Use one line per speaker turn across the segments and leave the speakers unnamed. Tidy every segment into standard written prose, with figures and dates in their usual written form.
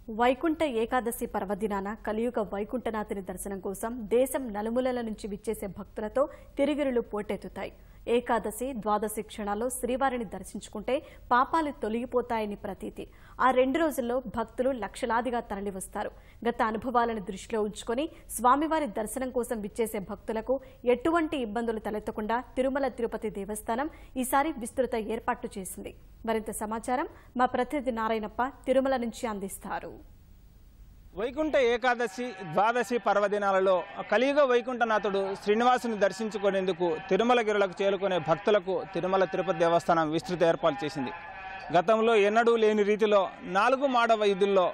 వైకుంఠ ఏకాదశి పర్వదినాన కలియుగ వైకుంఠనాథుని దర్శనం కోసం దేశం నలుమూలల నుంచి విచ్చేసే భక్తులతో తిరిగిరులు పోటెత్తుతాయి. ఏకాదశి ద్వాదశి క్షణాల్లో శ్రీవారిని దర్శించుకుంటే పాపాలు తొలగిపోతాయని ప్రతీతి. ఆ 2 రోజుల్లో భక్తులు లక్షలాదిగా తరలివస్తారు. గత అనుభవాలను దృష్టిలో ఉంచుకొని స్వామివారి దర్శనం కోసం విచ్చేసే భక్తులకు ఎటువంటి ఇబ్బందులు తలెత్తకుండా తిరుమల తిరుపతి దేవస్థానం ఈసారి విస్తృత ఏర్పాట్లు చేసింది. మరింత సమాచారం మా ప్రతినిధి నారాయణప్ప తిరుమల నుంచి అందిస్తారు.
వైకుంఠ ఏకాదశి ద్వాదశి పర్వదినాలలో కలియుగ వైకుంఠనాథుడు శ్రీనివాసుని దర్శించుకునేందుకు తిరుమల గిరులకు చేరుకునే భక్తులకు తిరుమల తిరుపతి దేవస్థానం విస్తృత ఏర్పాటు చేసింది. గతంలో ఎన్నడూ లేని రీతిలో 4 మాడ వీధుల్లో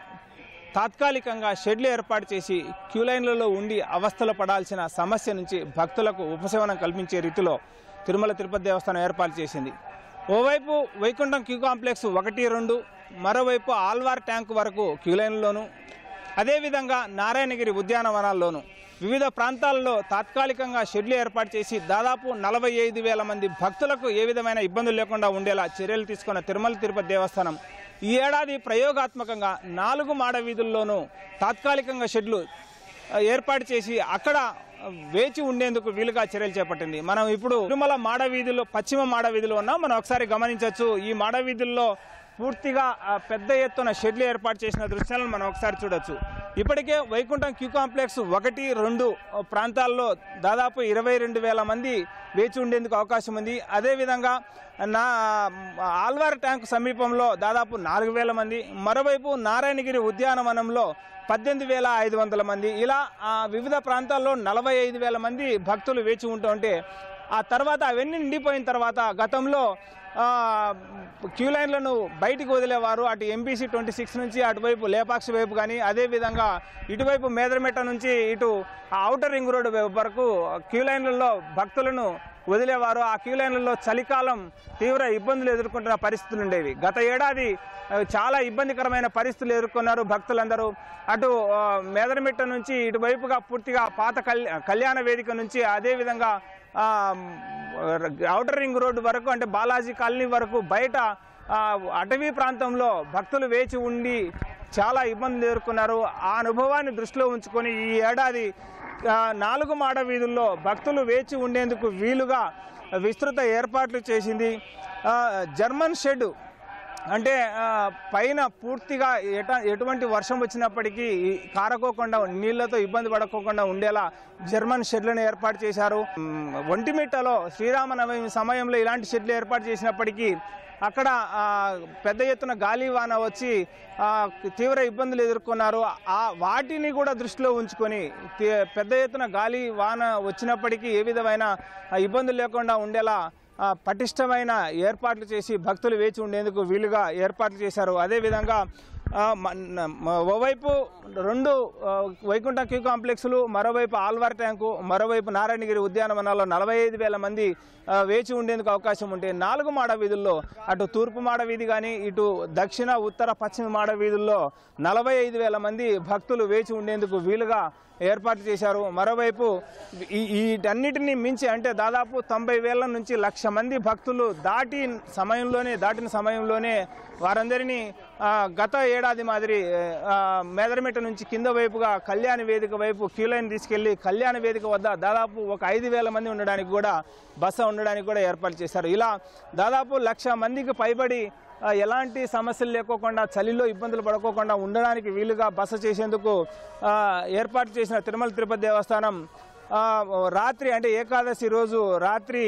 తాత్కాలికంగా షెడ్లు ఏర్పాటు చేసి క్యూలైన్లలో ఉండి అవస్థలు పడాల్సిన సమస్య నుంచి భక్తులకు ఉపశమనం కల్పించే రీతిలో తిరుమల తిరుపతి దేవస్థానం ఏర్పాటు చేసింది. ఓవైపు వైకుంఠం క్యూ కాంప్లెక్స్ 1, 2, మరోవైపు ఆల్వార్ ట్యాంక్ వరకు క్యూలైన్లోనూ, అదేవిధంగా నారాయణగిరి ఉద్యానవనాల్లోనూ వివిధ ప్రాంతాల్లో తాత్కాలికంగా షెడ్లు ఏర్పాటు చేసి దాదాపు 45,000 మంది భక్తులకు ఏ విధమైన ఇబ్బందులు లేకుండా ఉండేలా చర్యలు తీసుకున్న తిరుమల తిరుపతి దేవస్థానం ఈ ఏడాది ప్రయోగాత్మకంగా 4 మాడ వీధుల్లోనూ తాత్కాలికంగా షెడ్లు ఏర్పాటు చేసి అక్కడ వేచి ఉండేందుకు వీలుగా చర్యలు చేపట్టింది. మనం ఇప్పుడు తిరుమల మాడ వీధుల్లో పశ్చిమ మాడ వీధిలో ఉన్నాం. మనం ఒకసారి గమనించవచ్చు. ఈ మాడ వీధుల్లో పూర్తిగా పెద్ద ఎత్తున షెడ్లు ఏర్పాటు చేసిన దృశ్యాలను మనం ఒకసారి చూడొచ్చు. ఇప్పటికే వైకుంఠం క్యూ కాంప్లెక్స్ 1, 2 ప్రాంతాల్లో దాదాపు 22,000 మంది వేచి ఉండేందుకు అవకాశం ఉంది. అదేవిధంగా ఆల్వార్ ట్యాంక్ సమీపంలో దాదాపు 4,000 మంది, మరోవైపు నారాయణగిరి ఉద్యానవనంలో 18,500 మంది, ఇలా వివిధ ప్రాంతాల్లో 45,000 మంది భక్తులు వేచి ఉంటుంటే ఆ తర్వాత అవన్నీ నిండిపోయిన తర్వాత గతంలో క్యూలైన్లను బయటికి వదిలేవారు. అటు ఎంబీసీ 26 నుంచి అటువైపు లేపాక్షి వైపు కానీ, అదేవిధంగా ఇటువైపు మేదరమెట్ట నుంచి ఇటు ఔటర్ రింగ్ రోడ్డు వరకు క్యూలైన్లలో భక్తులను వదిలేవారు. ఆ క్యూలైన్లలో చలికాలం తీవ్ర ఇబ్బందులు ఎదుర్కొంటున్న పరిస్థితులు ఉండేవి. గత ఏడాది చాలా ఇబ్బందికరమైన పరిస్థితులు ఎదుర్కొన్నారు భక్తులందరూ. అటు మేదరమెట్ట నుంచి ఇటువైపుగా పూర్తిగా పాత కళ్యాణ వేదిక నుంచి, అదేవిధంగా ఔటర్ రింగ్ రోడ్డు వరకు అంటే బాలాజీ కాలనీ వరకు బయట అటవీ ప్రాంతంలో భక్తులు వేచి ఉండి చాలా ఇబ్బందులు ఎదుర్కొన్నారు. ఆ అనుభవాన్ని దృష్టిలో ఉంచుకొని ఈ ఏడాది 4 మాడ వీధుల్లో భక్తులు వేచి ఉండేందుకు వీలుగా విస్తృత ఏర్పాట్లు చేసింది. జర్మన్ షెడ్ అంటే పైన పూర్తిగా ఎటువంటి వర్షం వచ్చినప్పటికీ కారకోకుండా నీళ్లతో ఇబ్బంది పడకోకుండా ఉండేలా జర్మన్ షెడ్లను ఏర్పాటు చేశారు. ఒంటిమిట్టలో శ్రీరామనవమి సమయంలో ఇలాంటి షెడ్లు ఏర్పాటు చేసినప్పటికీ అక్కడ పెద్ద ఎత్తున గాలి వాన వచ్చి తీవ్ర ఇబ్బందులు ఎదుర్కొన్నారు. వాటిని కూడా దృష్టిలో ఉంచుకొని పెద్ద ఎత్తున గాలి వాన వచ్చినప్పటికీ ఏ విధమైన ఇబ్బందులు లేకుండా ఉండేలా పటిష్టమైన ఏర్పాట్లు చేసి భక్తులు వేచి ఉండేందుకు వీలుగా ఏర్పాట్లు చేశారు. అదేవిధంగా ఓవైపు 2 వైకుంఠం క్యూ కాంప్లెక్స్లు, మరోవైపు ఆల్వార్ ట్యాంకు, మరోవైపు నారాయణగిరి ఉద్యానవనాల్లో 45,000 మంది వేచి ఉండేందుకు అవకాశం ఉంటే 4 మాడ వీధుల్లో అటు తూర్పు మాడ వీధి కానీ, ఇటు దక్షిణ, ఉత్తర, పశ్చిమ మాడ వీధుల్లో 45,000 మంది భక్తులు వేచి ఉండేందుకు వీలుగా ఏర్పాటు చేశారు. మరోవైపు వీటన్నిటిని మించి అంటే దాదాపు 90,000 నుంచి 1,00,000 మంది భక్తులు దాటిన సమయంలోనే వారందరినీ గత ఏడాది మాదిరి మేదరమెట్ట నుంచి కింద వైపుగా కళ్యాణ వేదిక వైపు క్యూలైన్ తీసుకెళ్లి కళ్యాణ వేదిక వద్ద దాదాపు ఒక 5,000 మంది ఉండడానికి కూడా బస ఉండడానికి కూడా ఏర్పాటు చేశారు. ఇలా దాదాపు 1,00,000 మందికి పైబడి ఎలాంటి సమస్యలు లేకోకుండా చలిలో ఇబ్బందులు పడుకోకుండా ఉండడానికి వీలుగా బస చేసేందుకు ఏర్పాటు చేసిన తిరుమల తిరుపతి దేవస్థానం రాత్రి అంటే ఏకాదశి రోజు రాత్రి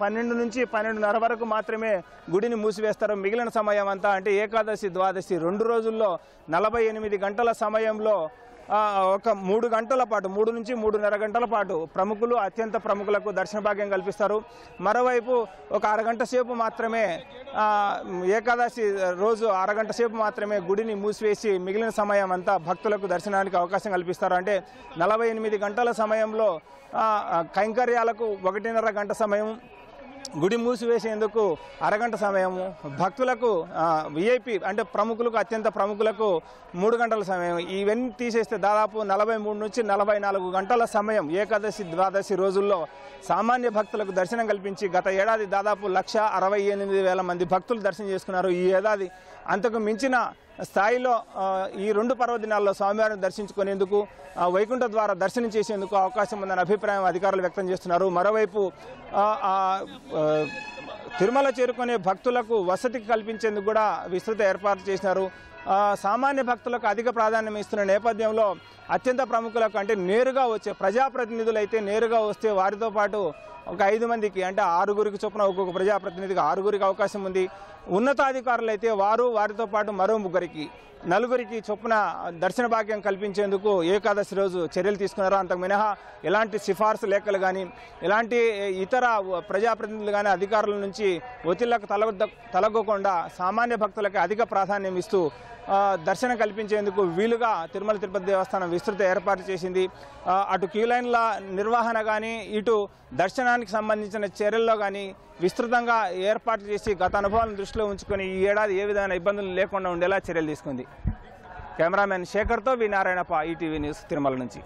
12 నుంచి 12:30 వరకు మాత్రమే గుడిని మూసివేస్తారు. మిగిలిన సమయం అంతా అంటే ఏకాదశి ద్వాదశి 2 రోజుల్లో 48 గంటల సమయంలో ఒక 3 గంటల పాటు 3 నుంచి 3:30 గంటల పాటు ప్రముఖులు, అత్యంత ప్రముఖులకు దర్శన భాగ్యం కల్పిస్తారు. మరోవైపు ఒక అరగంట సేపు మాత్రమే ఏకాదశి రోజు అరగంట సేపు మాత్రమే గుడిని మూసివేసి మిగిలిన సమయం అంతా భక్తులకు దర్శనానికి అవకాశం కల్పిస్తారు. అంటే 48 గంటల సమయంలో కైంకర్యాలకు 1:30 గంట సమయం, గుడి మూసివేసేందుకు అరగంట సమయము, భక్తులకు విఐపి అంటే ప్రముఖులకు, అత్యంత ప్రముఖులకు 3 గంటల సమయం. ఇవన్నీ తీసేస్తే దాదాపు 43 నుంచి 44 గంటల సమయం ఏకాదశి ద్వాదశి రోజుల్లో సామాన్య భక్తులకు దర్శనం కల్పించి గత ఏడాది దాదాపు 1,68,000 మంది భక్తులు దర్శనం చేసుకున్నారు. ఈ ఏడాది అంతకు మించిన స్థాయిలో ఈ 2 పర్వదినాల్లో స్వామివారిని దర్శించుకునేందుకు వైకుంఠ ద్వారా దర్శనం చేసేందుకు అవకాశం ఉందన్న అభిప్రాయం అధికారులు వ్యక్తం చేస్తున్నారు. మరోవైపు తిరుమల చేరుకునే భక్తులకు వసతి కల్పించేందుకు కూడా విస్తృత ఏర్పాట్లు చేసినారు. సామాన్య భక్తులకు అధిక ప్రాధాన్యం ఇస్తున్న నేపథ్యంలో అత్యంత ప్రముఖులకు అంటే నేరుగా వచ్చే ప్రజాప్రతినిధులు అయితే నేరుగా వస్తే వారితో పాటు ఒక 5 మందికి అంటే 6గురికి చొప్పున ఒక్కొక్క ప్రజాప్రతినిధికి 6గురికి అవకాశం ఉంది. ఉన్నతాధికారులు అయితే వారితో పాటు మరో 4గురికి చొప్పున దర్శన భాగ్యం కల్పించేందుకు ఏకాదశి రోజు చర్యలు తీసుకున్నారు. అంతకు మినహా ఎలాంటి సిఫార్సు లేఖలు కానీ ఎలాంటి ఇతర ప్రజాప్రతినిధులు కానీ అధికారుల నుంచి ఒత్తిళ్లకు తలగకుండా సామాన్య భక్తులకి అధిక ప్రాధాన్యం ఇస్తూ దర్శనం కల్పించేందుకు వీలుగా తిరుమల తిరుపతి దేవస్థానం విస్తృత ఏర్పాటు చేసింది. అటు క్యూ లైన్ల నిర్వహణ కానీ ఇటు దర్శనానికి సంబంధించిన చర్యల్లో కానీ విస్తృతంగా ఏర్పాట్లు చేసి గత అనుభవాలను దృష్టిలో ఉంచుకొని ఈ ఏడాది ఏ విధమైన ఇబ్బందులు లేకుండా ఉండేలా చర్యలు తీసుకుంది. కెమెరామెన్ శేఖర్తో వి నారాయణప్ప, ఈటీవీ న్యూస్, తిరుమల నుంచి.